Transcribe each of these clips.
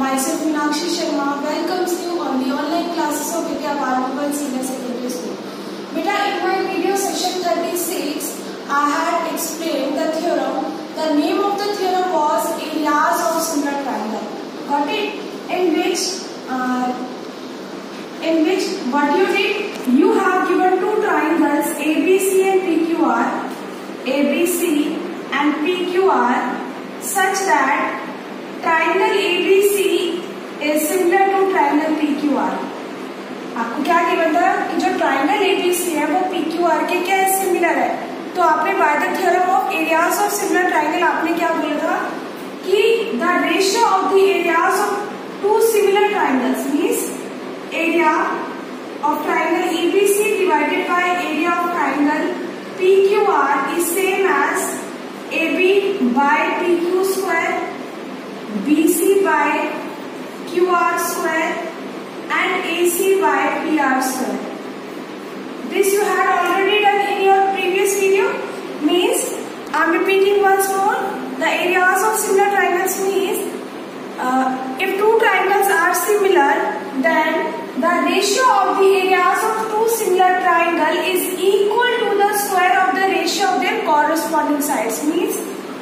Myself Meenakshi Sharma welcomes you on the online classes of Vidya Balagopal Senior Secondary School. Beta, in my video session 36, I had explained the theorem. The name of the theorem was areas of similar triangle. Got it? In which what you did? You have given two triangles ABC and PQR, ABC and PQR, such that triangle ABC is similar to triangle PQR. आपको क्या given था कि जो triangle ABC है वो PQR के क्या similar है. तो आपने by the theorem of areas of similar triangle आपने क्या बोला था कि the ratio of the areas of two similar triangles means area of triangle ABC divided by area of triangle PQR is same as AB by PQ square, BC by QR square and AC by PR square. This you had already done in your previous video. Means I am repeating once more. The areas of similar triangles means if two triangles are similar, then the ratio of the areas of two similar triangle is equal to the square of the ratio of their corresponding sides. Means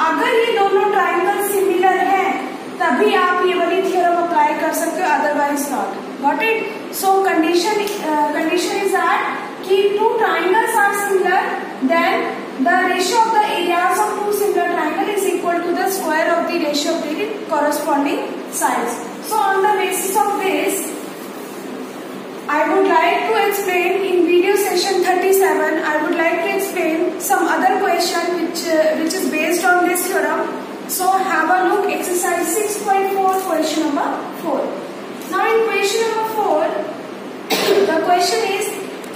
अगर ये दोनों triangle similar हैं तभी आप ये वाली theorem apply कर सकते हो, otherwise not. Got it? So condition is that कि two triangles are similar, then the ratio of the areas of two similar triangle is equal to the square of the ratio of the corresponding sides. So on the basis of this, I would like to explain in video session 37. I would like to explain some other question which is based on this theorem. So have a look. Exercise 6.4, question number 4. Now in question number 4, the question is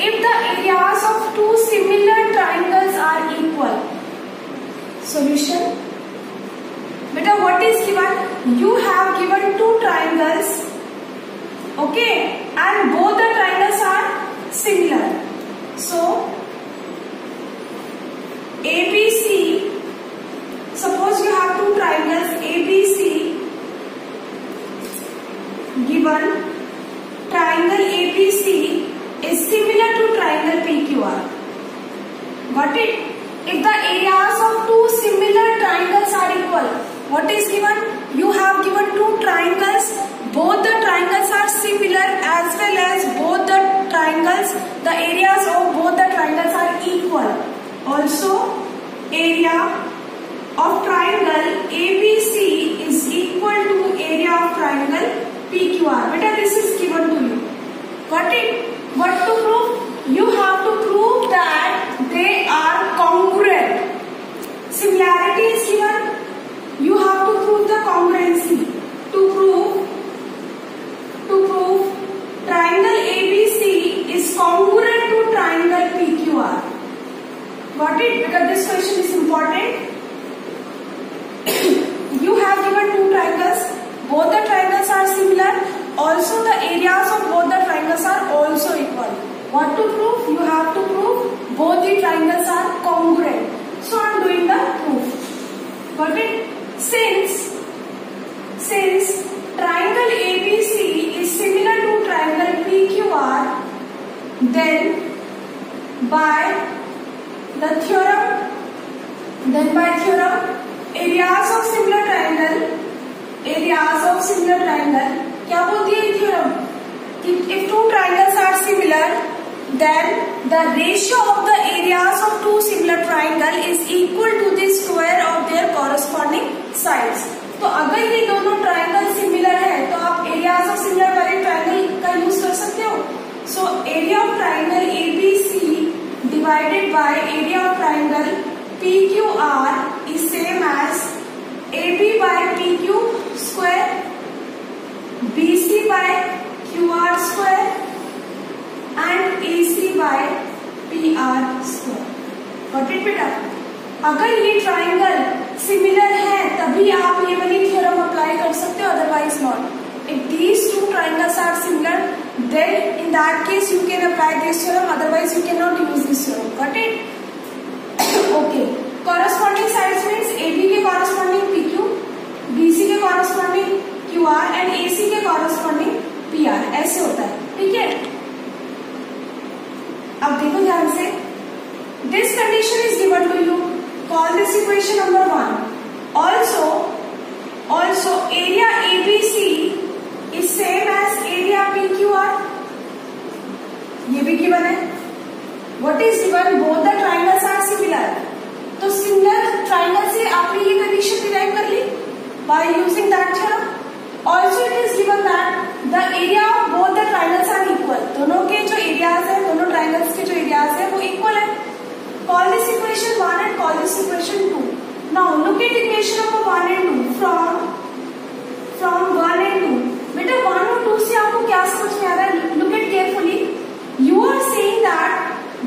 if the areas of two similar triangles are equal. Solution. Beta, what is given? You have given two triangles. Okay, and both the triangles are similar. So ABC, suppose you have two triangles ABC given. Triangle ABC is similar to triangle PQR. Got it? If the areas of two similar triangles are equal, what is given? You have given two triangles. Both the triangles are similar as well as both the triangles, the areas of both the triangles are equal. Also, area of triangle ABC is equal to area of triangle PQR. Beta, this is given to you. Got it? What to prove? You have to prove that they are congruent. Similarity is given. You have to prove the congruency. To prove triangle ABC is congruent to triangle PQR. Got it? Because this question is important. You have given two triangles. Both the triangles are similar. Also the areas of both the triangles are also equal. What to prove? You have to prove both the triangles are congruent. So I am doing the proof. Got it? Since triangle ABC is similar to triangle PQR, then by theorem, areas of similar triangle, क्या बोलती है theorem? If two triangles are similar, then the ratio of the areas of two similar triangle is equal to the square of their corresponding sides. तो अगर ये दोनों triangle similar है तो आप एरियाज ऑफ सिमिलर वाले ट्राइंगल का use कर सकते हो. So area of triangle ABC divided by area of triangle PQR is same as AB by PQ square, BC by QR square and AC by PR square. Got it बेटा? अगर ये triangle similar है तभी आप ये वाली theorem apply कर सकते हो, otherwise not. If these two triangles are similar, then in that case you can apply this theorem, otherwise you cannot use this theorem. Got it? Okay. Corresponding sides means AB के corresponding PQ, BC के corresponding PQR and AC के corresponding PR, ऐसे होता है, ठीक है। अब देखो ध्यान से, this condition is given to you, call this equation number 1। Also area ABC is same as area PQR, ये भी गिवन है। What is given, both the triangles are similar, तो सिमिलर ट्राइंगल से आपने ये कंडीशन डिराइव कर ली by using that theorem. Also it is given that the area of both the triangles are equal, दोनों के जो एरियाज है, दोनों ट्राइंगल्स के जो एरियाज है वो इक्वल है। Call this equation 1 and call this equation 2। Now look at equation number 1 and 2 from 1 and 2। बेटा 1 और 2 से आपको क्या समझ में आ रहा है, look at carefully. You are saying that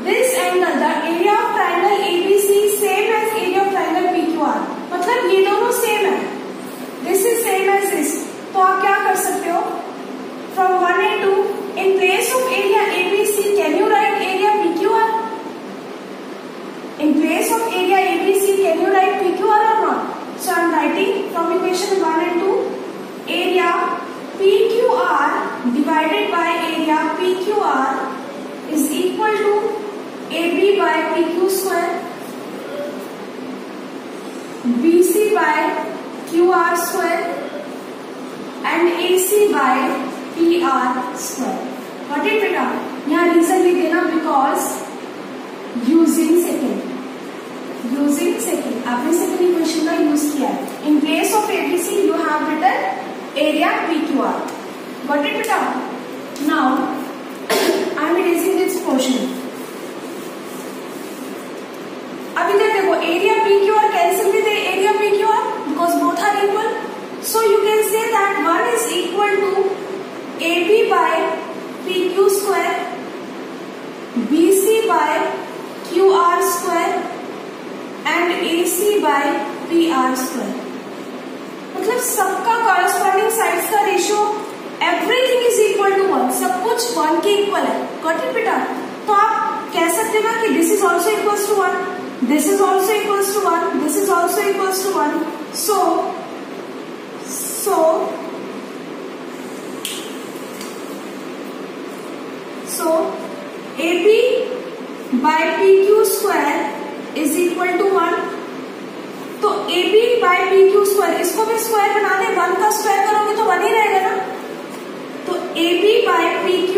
this angle, the area of triangle ABC same as area of triangle PQR, मतलब ये दोनों सेम है, this is same as this. तो आप क्या कर सकते हो, from 1 and 2, in place of area ABC can you write area PQR? In place of area ABC, can you write PQR or not? So I am writing from equation 1 and 2, area PQR divided by area PQR is equal to AB by PQ square, BC by QR square and AC by PR square. Got it बेटा? यहाँ reason लिख देना, because using second, आपने second equation का use किया है। In place of ABC you have written area PQR। Got it बेटा? Now I am erasing this portion. अब इधर देखो, area PQR cancel with area PQR because both are equal, so you can say that 1 is equal to AB by PQ square, BC by QR square and AC by PR square. मतलब सबका corresponding sides का ratio everything is equal to 1, सब कुछ 1 के equal है। Got it बेटा? तो आप कह सकते हो ना कि this is also equals to 1, this is also equals to 1, this is also equals to 1। So AB by PQ square is equal to 1। तो AB by PQ स्क्वायर, इसको भी स्क्वायर बना दे, 1 का स्क्वायर करोगे तो 1 ही रहेगा ना। तो AB by PQ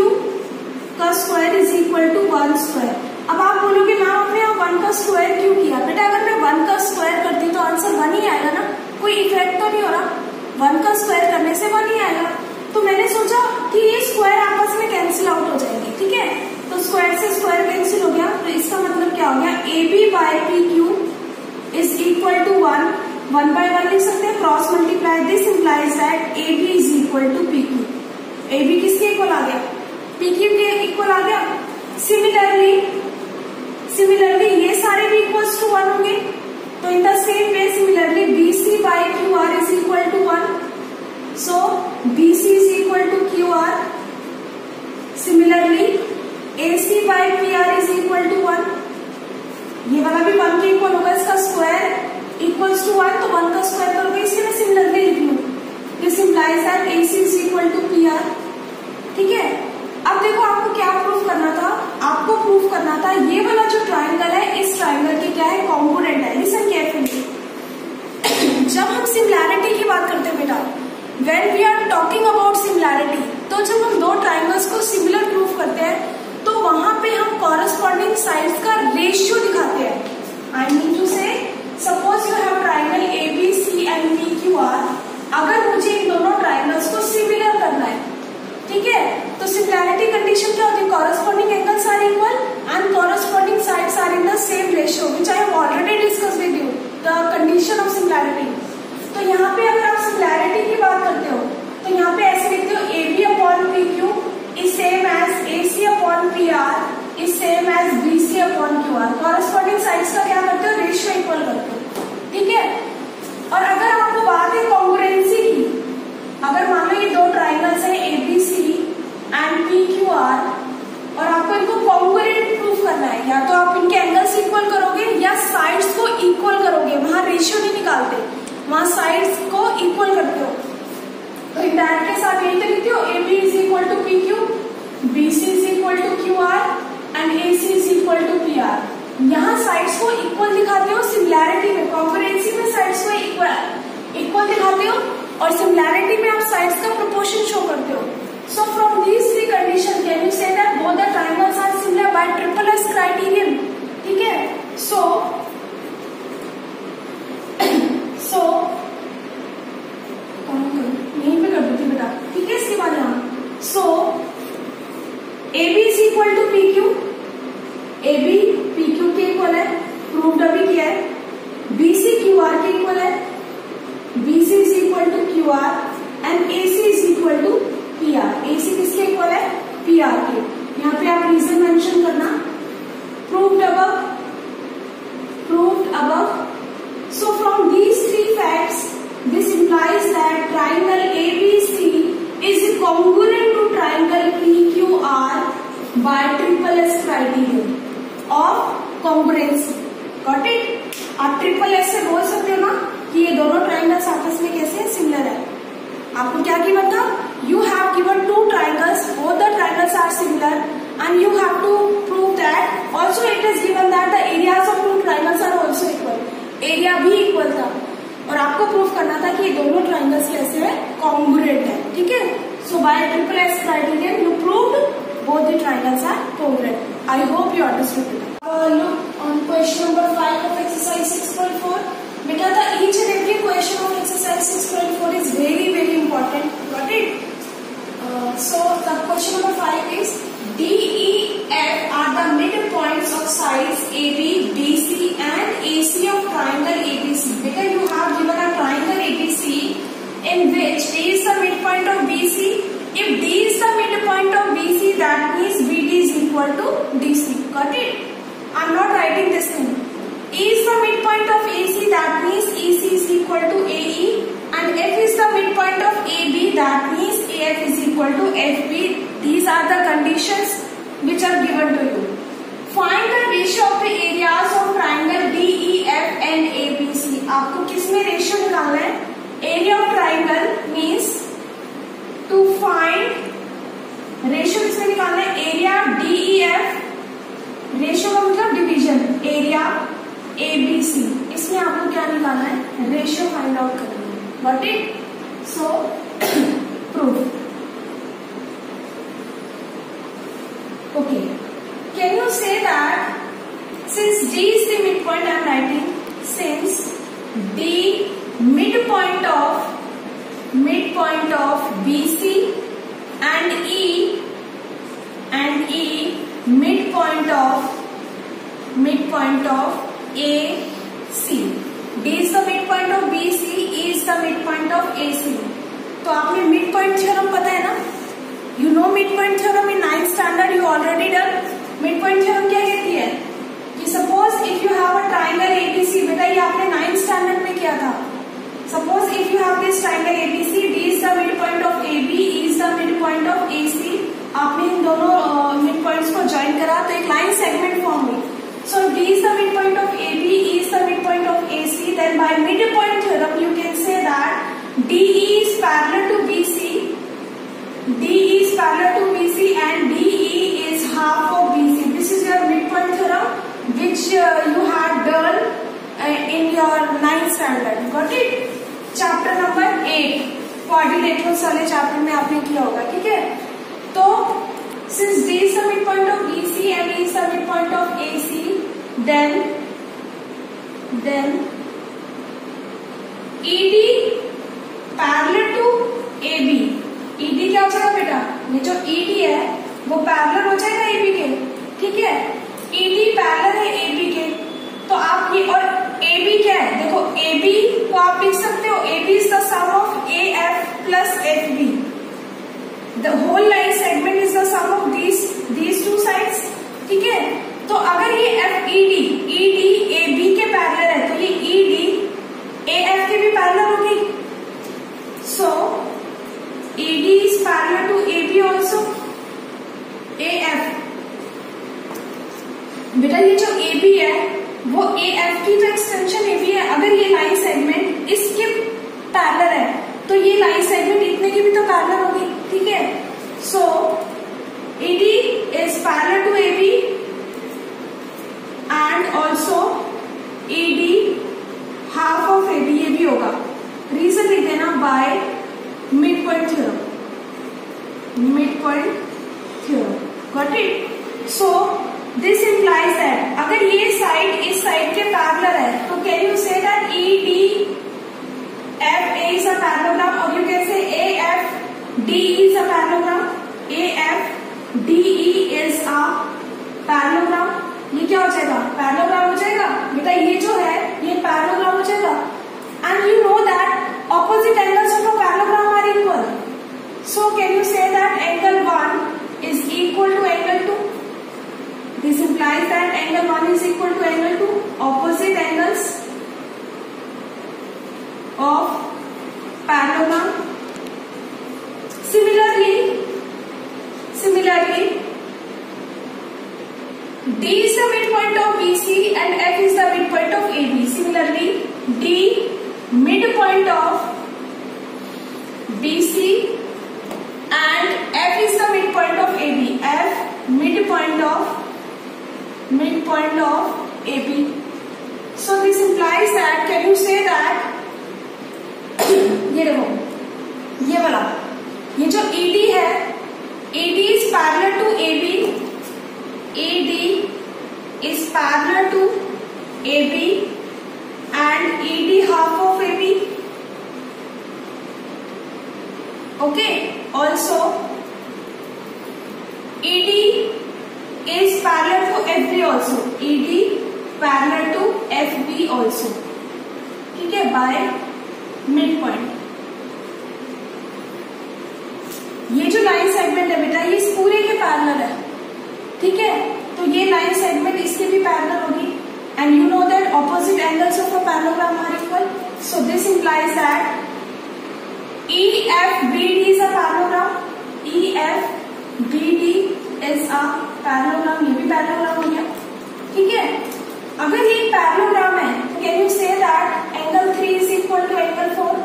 का square is equal to 1 square. अब आप बोलोगे मैम आपने यहाँ 1 का स्क्वायर क्यों किया? बेटा अगर मैं 1 का स्क्वायर करती तो आंसर 1 ही आएगा ना, कोई इफेक्ट तो नहीं हो रहा, 1 का स्क्वायर करने से 1 ही आएगा। तो मैंने सोचा कि ये स्क्वायर आपस में कैंसिल आउट हो जाएंगे, ठीक है। तो स्क्वायर से स्क्वायर कैंसिल हो गया, तो इसका मतलब क्या हो गया, AB by PQ is equal to 1 by 1 लिख सकते हैं, cross multiply, this implies that AB is equal to PQ। AB किसके इक्वल आ गया? PQ के इक्वल आ गया। सिमिलरली ये सारे भी इक्वल्स टू 1 होंगे, तो in the same way similarly BC by QR is equal to 1, so BC is equal to QR। Similarly AC by PR is equal to 1, ये वाला भी 1 के इक्वल होगा, इसका स्क्वायर इक्वल्स टू 1, तो 1 का स्क्वायर करोगे, इसके मैं सिमिलरली लिख लूं, this implies that AC is equal to PR, ठीक है। अब देखो आपको क्या प्रूफ करना था, आपको प्रूफ करना था ये वाला जो ट्राइंगल है, इस ट्राइंगल की क्या है, कॉम्पोनेंट है। लिसन केयरफुली, जब हम सिमिलैरिटी की बात करते हैं बेटा, when we are talking about similarity, तो जब हम दो ट्राइंगल्स को सिमिलर प्रूफ करते हैं तो वहां पे हम कॉरस्पॉन्डिंग साइड्स का रेशियो दिखाते हैं। आई मीन टू से, suppose you have triangle ABC and PQR, अगर मुझे इन दोनों ट्राइंगल्स को सिमिलर करना है, ठीक है, तो सिमिलैरिटी कंडीशन क्या होती है, corresponding angles are equal and corresponding sides are in the same ratio, which I have already discussed with you, the condition of similarity. तो यहाँ पे अगर आप सिमिलैरिटी की बात करते हो तो यहाँ पे ऐसे लिखते हो, AB upon PQ is same as AC upon PR is same as BC upon QR। Corresponding sides का क्या करते हो, रेशियो इक्वल करते हो, ठीक है। और अगर आपको बात है कॉन्ग्रुएंसी की, अगर मान लो ये दो ट्राइंगल्स हैं ABC एंड PQR और आपको इनको कॉन्ग्रुएंट प्रूफ करना है, या तो आप इनके एंगल्स इक्वल करोगे या साइड्स को इक्वल करोगे, वहां रेशियो नहीं निकालते, वहां साइड्स को डैट के साथ यही तो लिखती हो, A B is equal to P Q, B C is equal to Q R and A C is equal to P R. यहाँ साइड्स को इक्वल दिखाते हो, सिमिलैरिटी में कॉन्करेंसी में साइड्स को इक्वल दिखाते हो और सिमिलैरिटी में आप साइड्स का प्रोपोर्शन शो करते हो। So from these three condition can you say that both the triangles are similar by triple S criterion. ठीक है, सो यहीं पे कर देती बेटा। ठीक है, इसके बाद यहाँ so A B is equal to P Q, A B P Q के इक्वल है, प्रूव्ड अभी किया है। बी सी क्यू आर के इक्वल है, B C is equal to Q R and A C is equal to P R. A C किसके equal है? P R के। यहाँ पे आप रीजन मेंशन करना, proved above, proved above. So from these three facts this implies that triangle ABC is congruent to triangle PQR by triple S criterion of congruency. Got it? आप triple S से बोल सकते हो ना कि ये दोनों ट्राइंगल्स आपस में कैसे सिमिलर है। आपको क्या गिवन था? You have given two triangles, both the triangles are similar and you have to prove that. Also it is given that the areas of two triangles are also equal. Area भी equal था और आपको proof करना था कि ये दोनों triangles कैसे है, कॉन्ग्रुएंट है। ठीक है, so by triple S criterion you proved both the triangles are congruent. I hope you understood it. Look on question number 5 of exercise 6.4। बेटा the each and every question of exercise 6.4 is very very important. Got it? So the question number 5 is D, E, F are the midpoints of sides AB, BC and AC of triangle ABC. Because you have given a triangle ABC in which A is the midpoint of BC. If D is the midpoint of BC, that means BD is equal to DC. Got it? I am not writing this thing. E is the midpoint of AC, that means EC is equal to AE. And F is the midpoint of AB, that means AF is equal to FB. These are the conditions which are given to you. Find the ratio of the areas of triangle DEF and ABC. आपको किसमें ratio निकालना है? Area of triangle means to find ratio किसमें निकालना है? Area DEF, ratio का मतलब division, area ABC, इसमें आपको क्या निकालना है? रेशियो फाइंड आउट करना है। Got it? So proof. Okay. Can you say that since D is the midpoint, I am writing since D midpoint of BC and E midpoint of AC. D is the midpoint of BC, E is the midpoint of AC. तो आपने mid point theorem पता है ना? You know midpoint theorem in 9th standard you already done. Midpoint theorem क्या कहती है कि suppose if you have a triangle ABC, बेटा ये आपने 9th standard में किया था। Suppose if you have this triangle ABC, D is the midpoint of AB, E is the midpoint of AC. आपने इन दोनों मिड पॉइंट्स को ज्वाइन करा तो एक लाइन सेगमेंट फॉर्म हुई। So D is the midpoint of AB, E is the midpoint of AC. Then by midpoint theorem you can say that DE is parallel to BC. DE is parallel to BC and DE is half of BC. This is your midpoint theorem which you had done in your 9th standard. Got it? Chapter number 8 coordinators वाले chapter में आपने किया होगा। ठीक है, तो since D is the midpoint of BC and E is the midpoint of AC, then ED parallel to AB. ED क्या हो जाएगा बेटा? ये जो ED है वो पैरेलल हो जाएगा AB के। ठीक है, ED पैरेलल है AB के, तो आप ये और AB क्या है? देखो AB को आप लिख सकते हो AB is the sum of AF plus FB. The whole line segment is the sum of these two sides. ठीक है, तो अगर ये ED AB के पैरेलल है तो ये ED AF के भी पैरेलल होगी। So AD is parallel to AB also. AF बेटा ये जो AB है वो AF की जो एक्सटेंशन AB है, अगर ये लाइन सेगमेंट इसके पैरेलल है तो ये लाइन सेगमेंट इतने की भी तो पैरेलल होगी, ठीक है। सो AD is parallel to AB and also AD half of AB, ये भी होगा। रीजन लिख देना by mid point theorem, mid point theorem, got it. So this implies that अगर ये साइड इस साइड के पैरेलल है तो can you say that EDFA is a parallelogram, or you can say AFDE is a parallelogram, AFDE is a parallelogram। ये क्या हो जाएगा, पैरेललोग्राम हो जाएगा बेटा, ये जो है ये पैरेललोग्राम हो जाएगा। And you know that opposite angles of a parallelogram are equal, so can you say that angle 1 is equal to angle 2। This implies that angle 1 is equal to angle 2, opposite angles of parallelogram. Similarly, D is the midpoint of BC and F is the midpoint of AB. Similarly, D midpoint of BC and F is the midpoint of AB. F midpoint of AB. So this implies that, can you say that ये देखो, ये वाला, ये जो AD है, AD is parallel to AB, AD is parallel to AB and AD half of AB. Okay, also AD is parallel to FB also, AD parallel to FB also, ठीक है, by mid point. ये जो line segment है बेटा ये इस पूरे के पैरेलल है, ठीक है, तो ये लाइन सेगमेंट इसके भी पैरेलल होगी। And you know that opposite angles of a parallelogram are equal, so this implies that EFBD is a parallelogram, EFBD is a parallelogram, ये भी पैरेललोग्राम हो गया, ठीक है। अगर ये पैरेललोग्राम है तो can you say that angle 3 is equal to angle 4,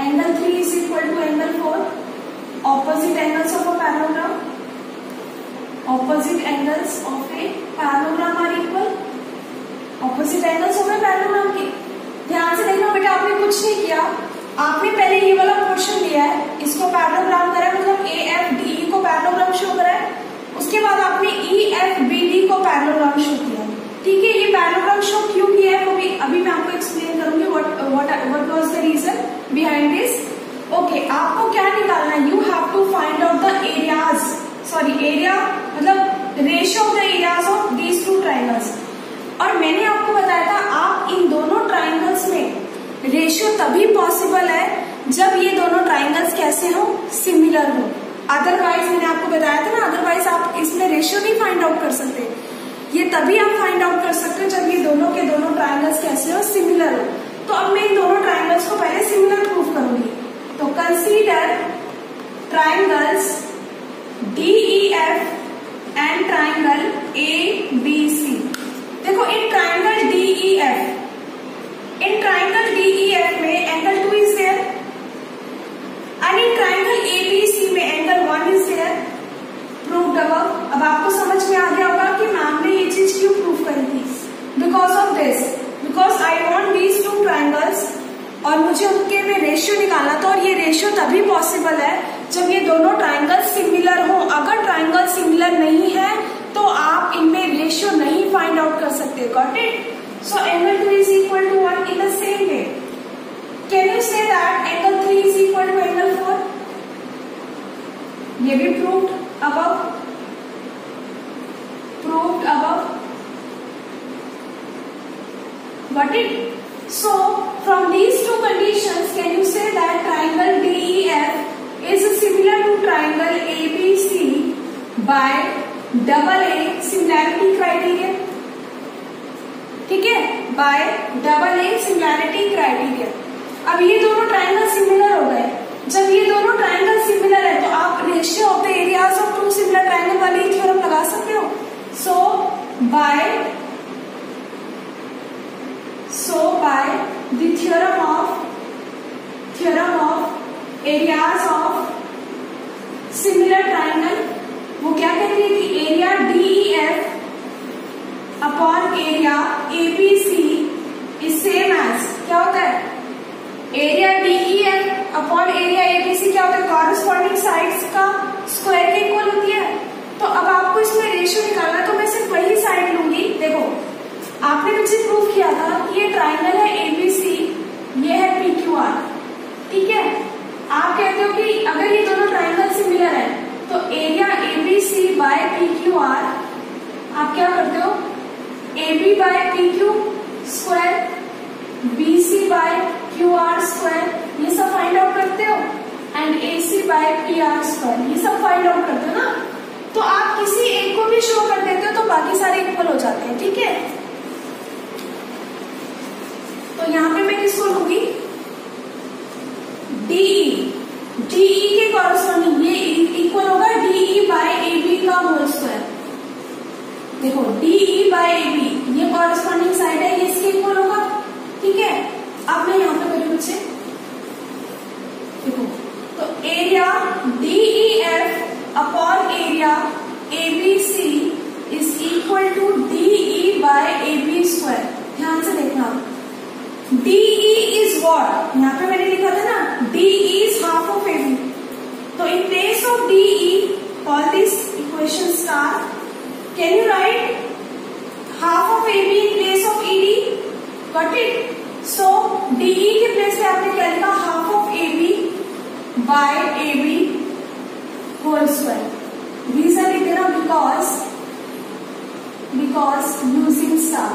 angle 3 is equal to angle 4, opposite angles of a parallelogram, opposite angles of a parallelogram are equal, opposite angles of a parallelogram के। ध्यान से देखना बेटा, आपने कुछ नहीं किया, आपने पहले ये वाला पोर्शन लिया है, इसको पैरेललोग्राम करा है, मतलब AFDE को पैरेललोग्राम शो करा है, उसके बाद आपने EFBD को पैरेललोग्राम शो किया, ठीक है। ये पैरेललोग्राम शो क्यों किया है अभी मैं आपको एक्सप्लेन करूंगी, what was the reason behind this. Okay, आपको क्या निकालना है, you have to find out the areas, sorry area मतलब ratio of the areas of these two triangles. और मैंने आपको बताया था आप इन दोनों ट्राइंगल्स में रेशियो तभी पॉसिबल है जब ये दोनों ट्राइंगल्स कैसे हो, सिमिलर हो। अदरवाइज मैंने आपको बताया था ना, अदरवाइज आप इसमें रेशियो नहीं फाइंड आउट कर सकते। ये तभी आप फाइंड आउट कर सकते हो जब ये दोनों के दोनों ट्राइंगल्स कैसे हो, सिमिलर हो। तो अब मैं इन दोनों ट्राइंगल्स को पहले सिमिलर प्रूव करूंगी। तो consider triangles DEF and triangle ABC। देखो in triangle DEF, in triangle DEF में angle 2 is there and in triangle ABC में angle 1 is there. Proved above. अब आपको समझ में आ गया होगा कि मैम ने ये चीज क्यों प्रूव करी थी, because of this, because I want these two triangles और मुझे उनके में रेशियो निकालना था, और ये रेशियो तभी पॉसिबल है जब ये दोनों ट्राइंगल सिमिलर हो। अगर ट्राइंगल सिमिलर नहीं है तो आप इनमें रेशियो नहीं फाइंड आउट कर सकते, got it. So angle 2 is equal to 1 in the same way. Can you say that angle 3 is equal to angle 4? ये भी proved above. Proved above. Got it? So from these two conditions, can you say that triangle DEF is similar to triangle ABC by AA similarity criterion? ठीक है, bye AA similarity criteria. अब ये दोनों triangle similar हो गए। जब ये दोनों ट्राइंगल सिमिलर है तो आप ratio of the areas of two similar triangle वाली थ्योरम लगा सकते हो। So by the theorem of areas of similar triangle, वो क्या कहती है कि area DEF upon area ABC is same as, क्या होता है, area DEF upon area ABC क्या होता है, कॉरेस्पॉन्डिंग साइड्स का स्क्वायर के इक्वल होती है। तो अब आपको इसमें रेशियो निकालना है, तो मैं सिर्फ वही साइड लूंगी। देखो आपने पीछे प्रूव किया था कि ये ट्राइंगल है ABC, ये है PQR, ठीक है। आप कहते हो कि अगर ये दोनों ट्राइंगल सिमिलर है तो एरिया ABC बाय PQR आप क्या करते हो, AB by PQ square, BC by QR square, ये सब फाइंड आउट करते हो, and AC by PR square, ये सब फाइंड आउट करते हो ना। तो आप किसी एक को भी शो कर देते हो तो बाकी सारे इक्वल हो जाते हैं, ठीक है। तो यहाँ पे मैं किसको लूंगी, DE के कॉरेस्पॉन्डिंग ये इक्वल होगा DE बाय AB का होल स्क्वायर। देखो DE बाय AB ये कॉरेस्पॉन्डिंग साइड है, ये इसके इक्वल होगा, ठीक है। अब मैं यहाँ पे करूँ मुझसे, देखो तो area DEF upon area ABC is equal to DE by AB square. ध्यान से देखना, DE इज व्हाट, यहाँ पे मैंने लिखा था ना DE is half of AB, तो in place of DE all this equation star, can you write half of AB in place of ED, got it. So DE के प्लेस पे आपने क्या लिखा, half of AB by AB whole square. Reason लिख देना, because using star.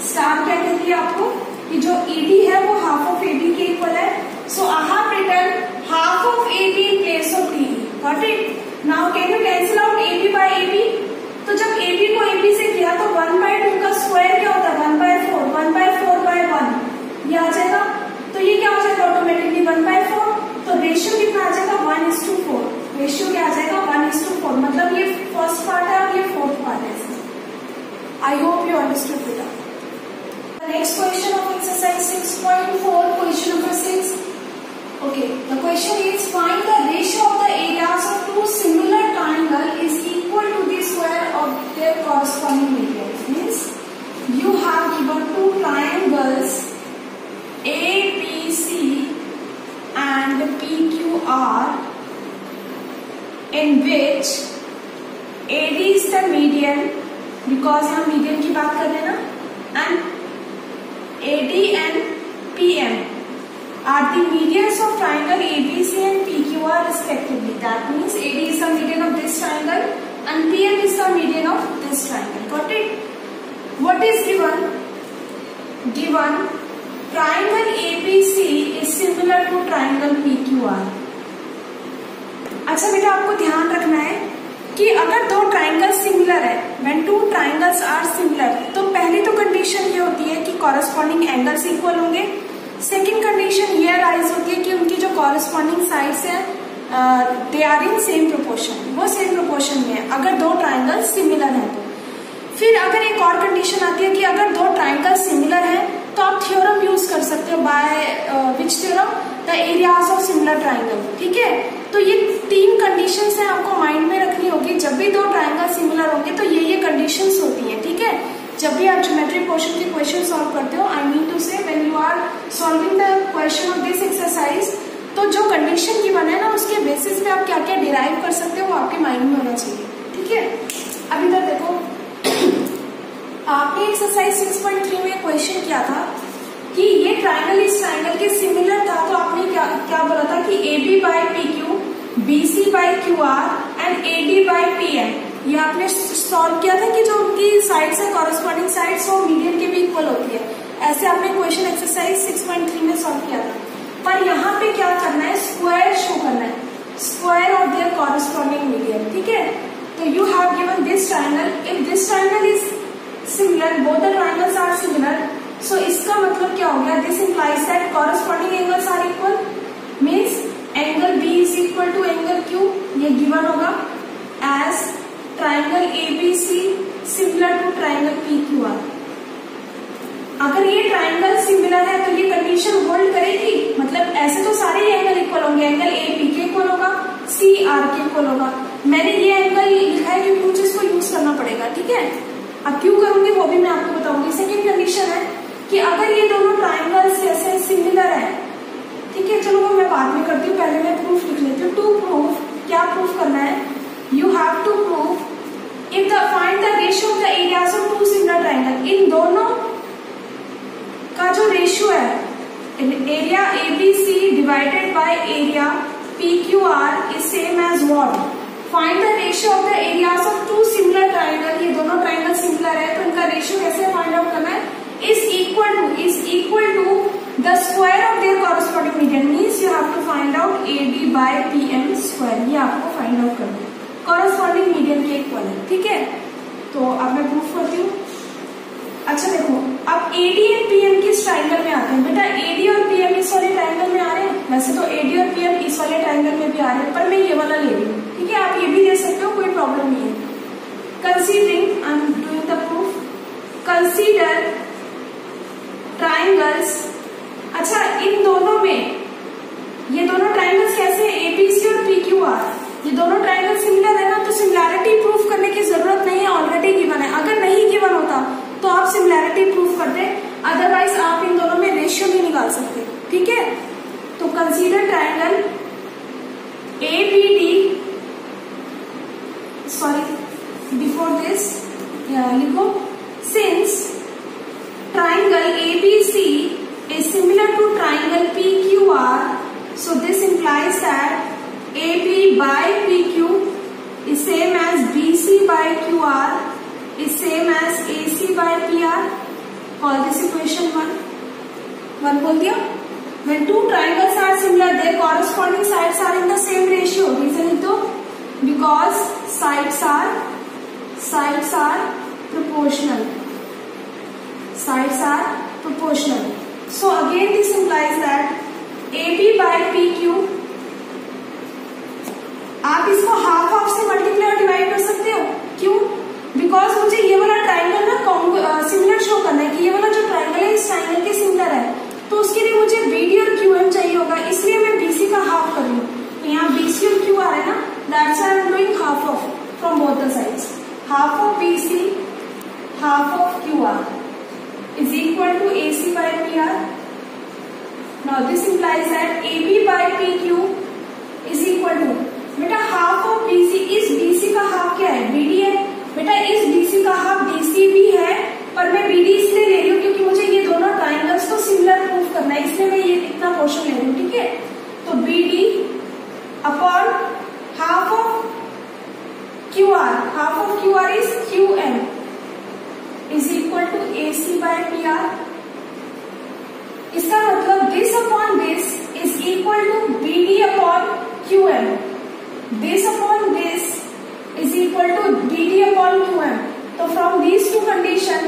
Star क्या कहती है आपको कि जो ED है वो हाफ ऑफ AB के इक्वल है, so I have written half of AB in place of DE, got it. Now can you cancel out AB by AB, तो जब AB को AB से किया तो 1/2 का स्क्वायर क्या होता है, 1/4, 1/4 बाय 1 ये आ जाएगा, तो ये क्या हो जाएगा ऑटोमेटिकली 1/4, तो रेशियो कितना आ जाएगा 1:4, रेशियो क्या आ जाएगा 1:4, मतलब ये फर्स्ट पार्ट है और ये फोर्थ पार्ट है। आई होप यू अंडरस्टूड बेटा। Next question of exercise 6.4, question number 6. Okay, the question is find the ratio of the areas of two similar triangle is equal to the square of their corresponding medians. Means you have given two triangles ABC and PQR in which AD is the median, because हम median की बात कर रहे हैं ना, and AD and PM are the medians of triangle ABC and PQR respectively. That means AD is the median of this triangle and PM is the median of this triangle. Got it? What is given? Given triangle ABC is similar to triangle PQR. अच्छा बेटा आपको ध्यान रखना है कि अगर दो triangle similar है, when two triangles are similar, तो पहली तो कंडीशन ये होती है कि कॉरेस्पॉन्डिंग एंगल्स इक्वल होंगे। सेकंड कंडीशन ये राइज होती है कि उनकी जो कॉरेस्पॉन्डिंग साइड्स है they are in same proportion, वो सेम प्रोपोर्शन में है अगर दो ट्राइंगल सिमिलर है तो। फिर अगर एक और कंडीशन आती है कि अगर दो ट्राइंगल सिमिलर है तो आप थ्योरम यूज कर सकते हो, by which theorem, the areas of similar triangle, ठीक है। तो ये तीन कंडीशंस हैं, आपको माइंड में रखनी होगी। जब भी दो ट्राइंगल सिमिलर होंगे तो ये कंडीशंस होती हैं, ठीक है। जब भी आप ज्योमेट्री पोर्शन के क्वेश्चन सॉल्व करते हो, I mean to say when you are solving the question of this exercise, तो जो कंडीशन गिवन है ना उसके बेसिस पे आप क्या क्या डिराइव कर सकते हो वो आपके माइंड में होना चाहिए, ठीक है। अब इधर देखो, आपने एक्सरसाइज 6.3 में क्वेश्चन किया था कि ये ट्राइंगल इस ट्राइंगल के सिमिलर था, तो आपने क्या बोला था कि AB by PQ, BC by QR and AD by PM, ये आपने सॉल्व किया था कि जो उनकी साइड्स है कॉरेस्पॉन्डिंग साइड्स वो मीडियन के भी इक्वल होती है। ऐसे आपने क्वेश्चन एक्सरसाइज 6.3 में सॉल्व किया था। पर यहाँ पे क्या करना है, स्क्वायर शो करना है, square of their corresponding median, ठीक है। तो you have given this triangle, if this triangle is similar, both the triangles are similar, so इसका मतलब क्या हो गया, this implies that corresponding angles are equal, means angle B is equal to angle Q, ये given होगा as triangle ABC similar to triangle PQR। अगर ये triangle similar है तो ये कंडीशन होल्ड करेगी, मतलब ऐसे तो सारे ही एंगल इक्वल होंगे, एंगल ए पी के इक्वल होगा, सी आर के इक्वल होगा। मैंने ये एंगल लिखा है क्योंकि मुझे इसको यूज करना पड़ेगा, ठीक है। अब क्यों करूंगी वो भी मैं आपको बताऊंगी। सेकेंड कंडीशन है कि अगर ये दोनों ट्राइंगल्स जैसे सिमिलर है, ठीक है, चलो वो मैं बाद में करती हूँ, पहले मैं प्रूफ लिख लेती हूँ। टू प्रूफ, क्या प्रूफ करना है, you have to proof if the find the ratio of the areas of two similar triangle. इन दोनों का जो रेशियो है, area ABC divided by area PQR is same as what, find the ratio of the areas of two similar triangle. ये दोनों triangle similar है तो इनका रेशियो कैसे फाइंड आउट करना है, is equal to the square of their corresponding median, means you have to find out AB by PM square, ये आपको फाइंड आउट करना है, कॉरस्पॉन्डिंग मीडियन के इक्वल है, ठीक है। तो अब मैं प्रूफ करती हूँ। अच्छा देखो, अब AD और PM किस ट्राइंगल में आते हैं, बेटा AD और PM इस वाले ट्राइंगल में आ रहे हैं, वैसे तो AD और PM इस वाले ट्राइंगल में भी आ रहे हैं, पर मैं ये वाला ले रही हूँ, ठीक है। आप ये भी दे सकते हो, कोई प्रॉब्लम नहीं है। Considering, I am doing the proof, consider triangles. अच्छा, इन दोनों में, ये दोनों ट्राइंगल्स कैसे हैं, ABC और PQR, ये दोनों ट्राइंगल सिमिलर है ना, तो सिमिलैरिटी प्रूफ करने की जरूरत नहीं है, ऑलरेडी गिवन है। अगर नहीं गिवन होता तो आप सिमिलैरिटी प्रूफ करते, अदरवाइज आप इन दोनों में रेशियो भी निकाल सकते, ठीक है। तो consider triangle ABD, sorry before this लिखो, since triangle ABC is similar to triangle PQR, so this implies that AB by PQ is same as BC by QR is same as AC by PR. Call this equation 1 बोल दिया। When two triangles are similar, their corresponding sides are in the same ratio. Reason लिख दो, because sides are proportional. Sides are proportional. So again this implies that AB by PQ, आप इसको half से multiply और divide कर सकते हो, क्यों, बिकॉज मुझे ये वाला ट्राइंगल ना सिमिलर शो करना है कि ये वाला जो ट्राइंगल है इस ट्राइंगल के सिमिलर है, तो उसके लिए मुझे BD और QM चाहिए होगा, इसलिए मैं BC का हाफ कर रही हूँ। तो यहाँ BC और QR है ना, that's I am doing half of from both the sides, half of BC, half of QR is equal to AC by PR. Now this implies that AB by PQ is equal to, बेटा half of BC, इस BC का half क्या है, BD है, बेटा इस BC का half DC भी है, पर मैं BD इसलिए ले रही हूँ क्योंकि मुझे ये दोनों ट्राइंगल्स को सिमिलर प्रूफ करना है, इसलिए मैं ये इतना पोर्शन ले रही हूँ, ठीक है। तो BD upon half of QR, half of QR is QM is equal to AC by PR. इसका मतलब this upon this is equal to BD upon QM. This upon this is equal to BD upon QM. So from these two conditions,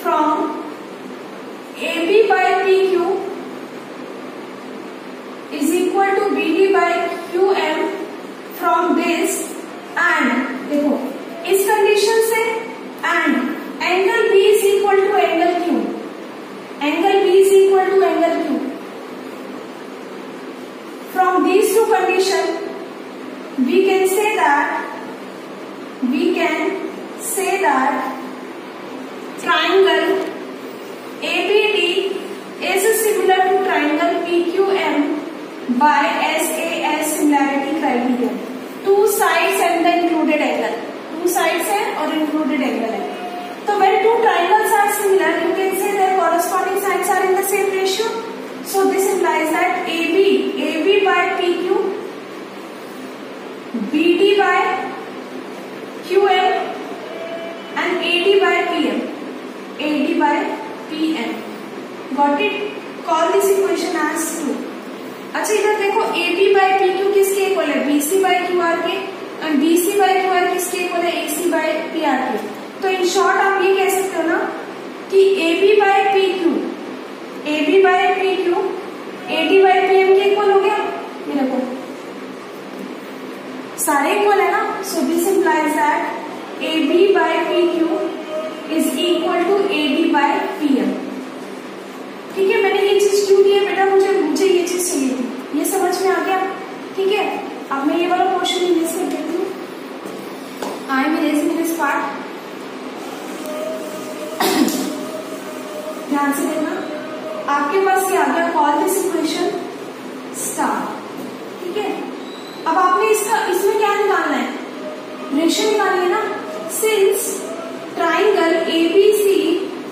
from AB by PQ is equal to BD by QM, from this and देखो इस condition से and angle B is equal to angle Q, angle B is equal to angle Q. From these two conditions, we can say that triangle ABD is similar to triangle PQM by SAS similarity criterion. Two sides and the included angle. Two sides है और included angle है. So when two triangles are similar, you can say their corresponding sides are in the same ratio. So this implies that AB by PQ, BD by QM and AD by PM. Got it? Call this equation as 2. अच्छा इधर देखो AB by PQ किसके equal है, BC by QR के, और BC by QR किसके equal है, AC by PR के। तो इन शॉर्ट आप ये कह सकते हो ना कि AB by PQ AD by PM के इक्वल हो गया, ये देखो सारे इक्वल है ना। सो this implies that AB by PQ is equal to AD by PM. Radius चाहिए थी। ये समझ में आ गया? ठीक है, अब मैं ये वाला क्वेश्चन इरेज कर देती हूँ। आई एम इरेजिंग दिस पार्ट, ध्यान से देखना। आपके पास ये आ गया, कॉल दिस इक्वेशन स्टार। ठीक है, अब आपने इसमें क्या निकालना है? रेशियो निकालनी है ना। Since triangle ABC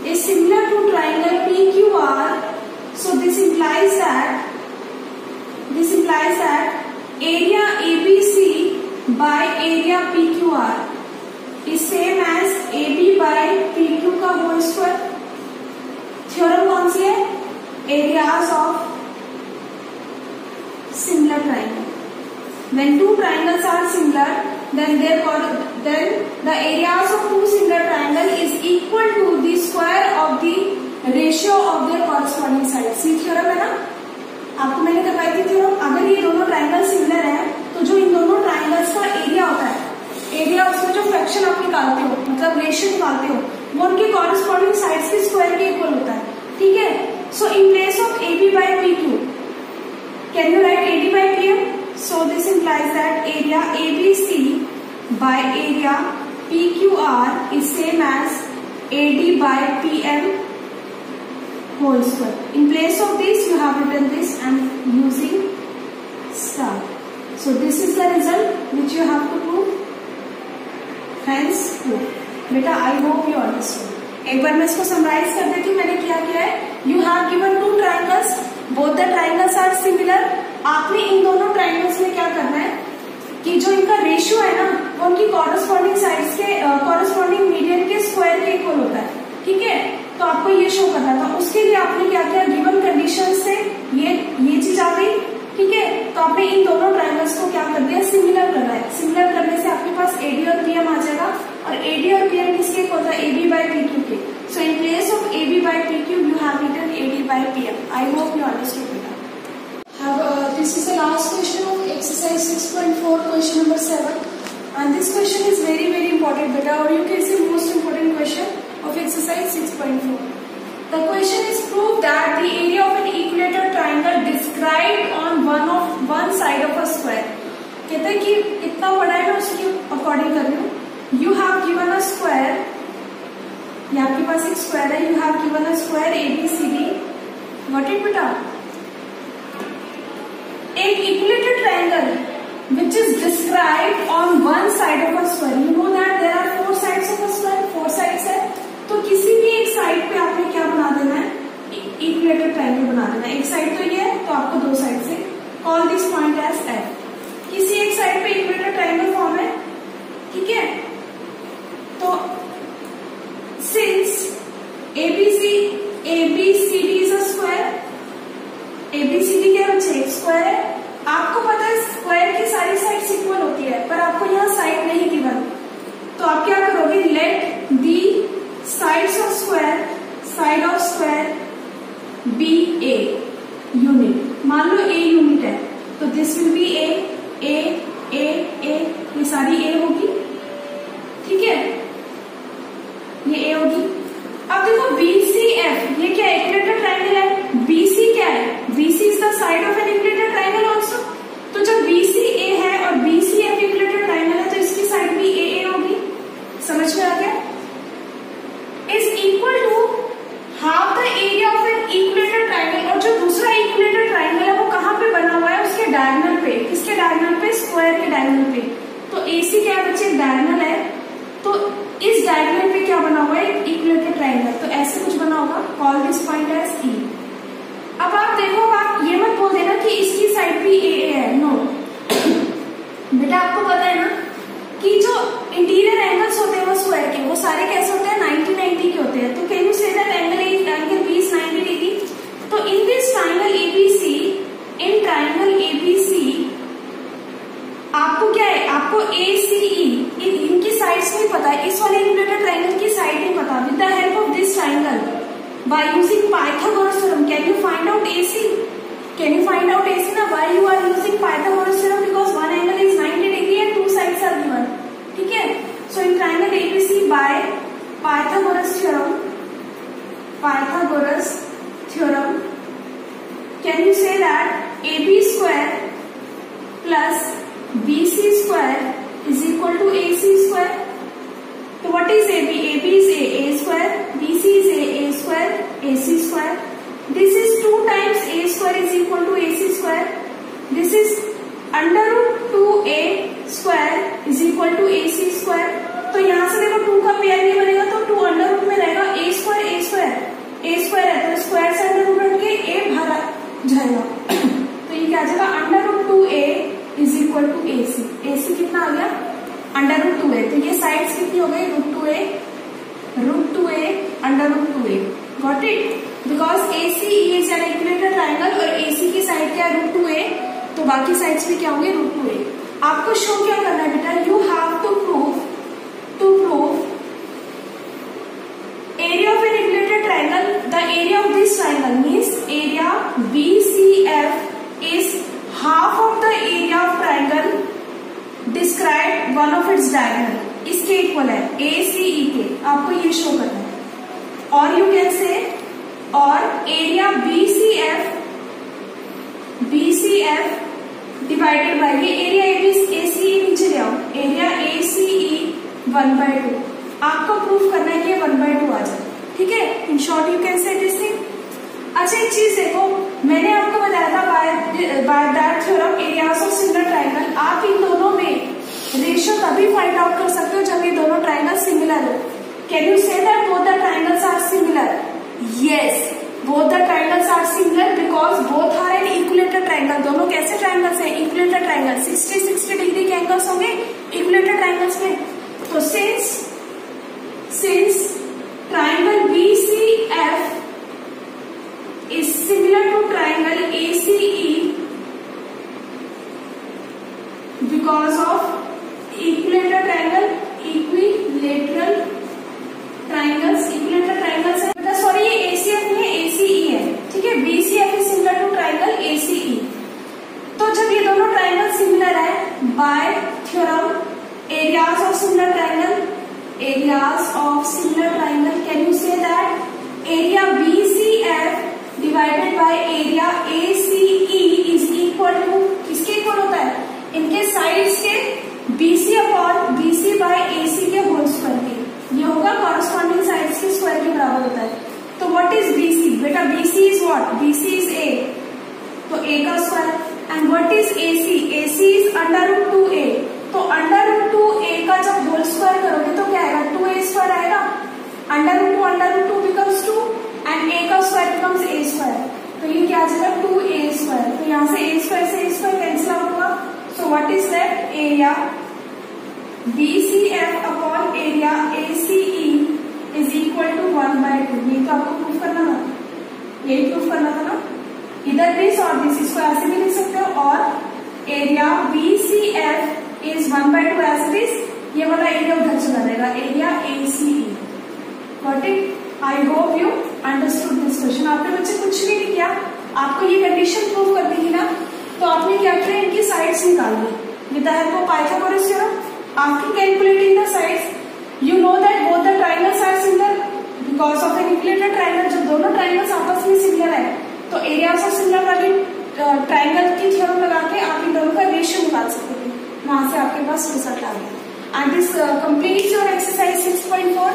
is similar to triangle PQR, so this implies that area ABC by area PQR is same as AB by PQ का होल स्क्वायर। थ्योरम कौन सी है? Areas of similar triangle. When two triangles are similar, then the areas of two similar triangle is equal to the square of the ratio of their corresponding sides. ये theorem है ना, आपको मैंने करवाई थी theorem. अगर ये दोनों ट्राइंगल सिमिलर है तो जो इन दोनों ट्राइंगल्स का एरिया होता है, एरिया उसमें जो फ्रैक्शन आप निकालते हो, मतलब रेशियो निकालते हो, वो उनके कॉरस्पॉन्डिंग साइड्स के स्क्वायर के इक्वल होता है। ठीक है, so in place of AB by PQ can you write AD by PM? So this implies that area ABC by area PQR is same as AD by PM whole square. In place of this you have written this and using star. So this is the result which you have to prove. Hence proof. बेटा I hope you understood. एक बार मैं इसको summarise कर देती हूँ। मैंने क्या किया है, you have given two triangles, both the triangles are similar. आपने इन दोनों ट्राइंगल्स में क्या करना है कि जो इनका रेशियो है ना, वो उनकी कॉरस्पॉन्डिंग साइड्स के कॉरस्पॉन्डिंग मीडियन के स्क्वायर के इक्वल होता है। ठीक है, तो आपको ये शो करना था। उसके लिए आपने क्या किया, गिवन कंडीशन से ये चीज आ गई। ठीक है, तो आपने इन दोनों ट्राइंगल्स को क्या कर दिया, सिमिलर करना है। सिमिलर करने से आपके पास AD और PM आ जाएगा, और AD और PM किसके इक्वल है, AB by PQ के। So in place of AB by PQ you have written AD by PM. I hope you understood बेटा। This is the last question of exercise 6.4, question number 7, and this question is very very important beta, or you can say most important question of exercise 6.4. The question is prove that the area of an equilateral triangle described on one side of a square. कहते हैं कि इतना बड़ा है, मैं उसके according कर रही हूँ। You have given a square, ये आपके पास एक स्क्वायर है। You have given a square ABCD. Got it बेटा? एक equilateral triangle which is described on one side of a square. You know that there are four sides of a square, four sides है, तो किसी भी एक side पे आपने क्या बना देना है, इक्विलेटरल ट्रायंगल बना देना है। एक साइड तो ये है, तो आपको दो साइड से call this point as F। किसी एक साइड पे इक्विलेटरल ट्रायंगल फॉर्म है। ठीक है, तो since ABCD is a square, ABCD क्या बच्चे, एक स्क्वायर है। आपको पता है स्क्वायर की सारी साइड्स इक्वल होती है, पर आपको यहाँ साइड नहीं गिवन, तो आप क्या करोगे, let the sides of square, side of square be A unit. मान लो A यूनिट है, तो दिस विल बी A, ये सारी A होगी। ठीक है, ये A होगी। अब देखो BCF, ये क्या इक्विलेटरल ट्रायंगल है। BC क्या है, BC is the side of an equilateral triangle also. तो जब BCA है और BCF इक्विलेटरल ट्रायंगल है, तो इसकी साइड भी AA होगी। समझ में आ गया? Is equal to half the area of an equilateral triangle. और जो दूसरा इक्विलेटरल ट्रायंगल है वो कहाँ पे बना हुआ है, उसके डायगोनल पे। किसके डायगोनल पे, स्क्वायर के डायगोनल पे। तो AC क्या है बच्चे, डायगोनल है, तो इस डायगोनल पे क्या बना हुआ है, इक्विलेटरल ट्रायंगल। तो ऐसे कुछ बना होगा, call this point as E। अब आप देखो, आप ये मत बोल देना कि इसकी साइड भी AA है, नो बेटा। आपको पता है ना कि जो इंटीरियर एंगल्स होते हैं वो स्क्वायर के, वो सारे कैसे होते हैं, 90 के होते हैं। तो can you say that angle B is 90 degree. तो in this triangle ABC, in triangle ABC आपको क्या है, आपको ACE इनकी साइड्स नहीं पता है, इस वाले इक्विलेटरल ट्रायंगल की साइड नहीं पता। With the help of this triangle by using Pythagoras theorem, can you find out AC? Can you find out AC ना? Why you are using Pythagoras theorem? Because one angle is 90 degree and two sides are given. ठीक है? So in triangle ABC by Pythagoras theorem, can you say that to AC square. So what is AB? AB is A square, BC is A square, AC square. This is 2 times A square is equal to AC square. This is under root 2A square is equal to AC square. तो यहाँ से देखो 2 का pair नहीं बनेगा तो 2 under root में रहेगा A square A square है तो स्क्वायर से अंडर रूट हट के A बाहर जाएगा तो ये क्या आ जाएगा under root 2A is equal to AC. AC कितना आ गया अंडर रूट 2A. तो ये साइड्स कितनी हो गई root 2A under root 2A. Got it? Because ACE is an equilateral triangle और AC की साइड क्या है रूट 2A तो बाकी साइड्स भी क्या होंगे रूट 2A. आपको शो क्या करना है बेटा? You have to prove area of an equilateral triangle. The area of this triangle means area BCF is half of the area of triangle described one of its diagonal. इसके equal है ACE के. आपको ये show करना है. और you can से और एरिया BCF डिवाइडेड बाय ये एरिया ACE नीचे ले आओ. Area ACE 1/2. आपको प्रूफ करना है कि ये 1/2 आ जाए. ठीक है? इन शॉर्ट यू कैन से दिस थिंग. अच्छा एक चीज देखो, मैंने आपको बताया था by that theorem areas of similar triangle. आप इन दोनों में रेशियो तभी फाइंड आउट कर सकते हो जब ये दोनों ट्रायंगल सिमिलर हो. Can you say that both the triangles are similar? Yes, both the triangles are similar because both are an equilateral triangle. दोनों कैसे ट्रायंगल्स हैं? Equilateral triangle. 60 डिग्री के एंगल्स होंगे इक्विलेटरल ट्रायंगल्स में. तो since triangle BCF is similar to triangle ACE because of equilateral triangles है. बेटा sorry ये ACF नहीं है ACE है. ठीक है? BCF is similar to triangle ACE. तो जब ये दोनों ट्रायंगल सिमिलर है bye theorem areas of similar triangle, can you say that area BCF divided by area ACE is equal to किसके इक्वल होता है? इनके साइड्स के BC by AC के होल स्क्वायर के. ये होगा कॉरस्पॉन्डिंग साइड्स के स्क्वायर के बराबर होता है. तो व्हाट इज BC? बेटा BC is what? BC is A. तो A का square. And what is AC? AC is under root 2A. तो अंडर रूट 2A का जब होल स्क्वायर करोगे तो क्या आएगा? 2A स्क्वायर आएगा. Under root 2 becomes 2 and A का स्क्वायर बिकम्स A स्क्वायर. तो ये क्या आ जाएगा? 2A square. तो यहाँ से A स्क्वायर से A स्क्वायर कैंसिल आउट होगा. So what is that? Area BCF upon area ACE is equal to 1/2. ये तो आपको प्रूफ करना था. यही प्रूफ करना था ना. इधर दिस और दिस, इसको ऐसे भी लिख सकते हो. और area BCF is 1/2 as it is. ये वाला एरिया उधर चला जाएगा area ACE. Got it? I hope you understood this question. आपने बच्चे कुछ भी नहीं किया, आपको ये कंडीशन प्रूव करनी थी ना, तो आपने क्या किया? इनकी साइड्स निकाल ली with the help of Pythagoras theorem. After calculating the sides, you know that both the triangles are similar because of an equilateral triangle. जब दोनों triangles आपस में similar है, तो areas of similar वाली ट्राइंगल की थ्योरम लगा के आप इन दोनों का रेशियो निकाल सकते हैं. वहां से आपके पास रिजल्ट आ गया. And this completes your exercise 6.4.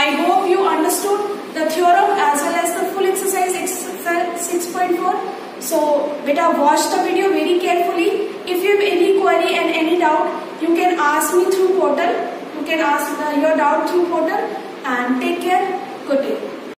I hope you understood the theorem as well as the full exercise 6.4. So beta watch the video very carefully. If you have any query and any doubt, you can ask me through portal. You can ask your doubt through portal. And take care. Good day.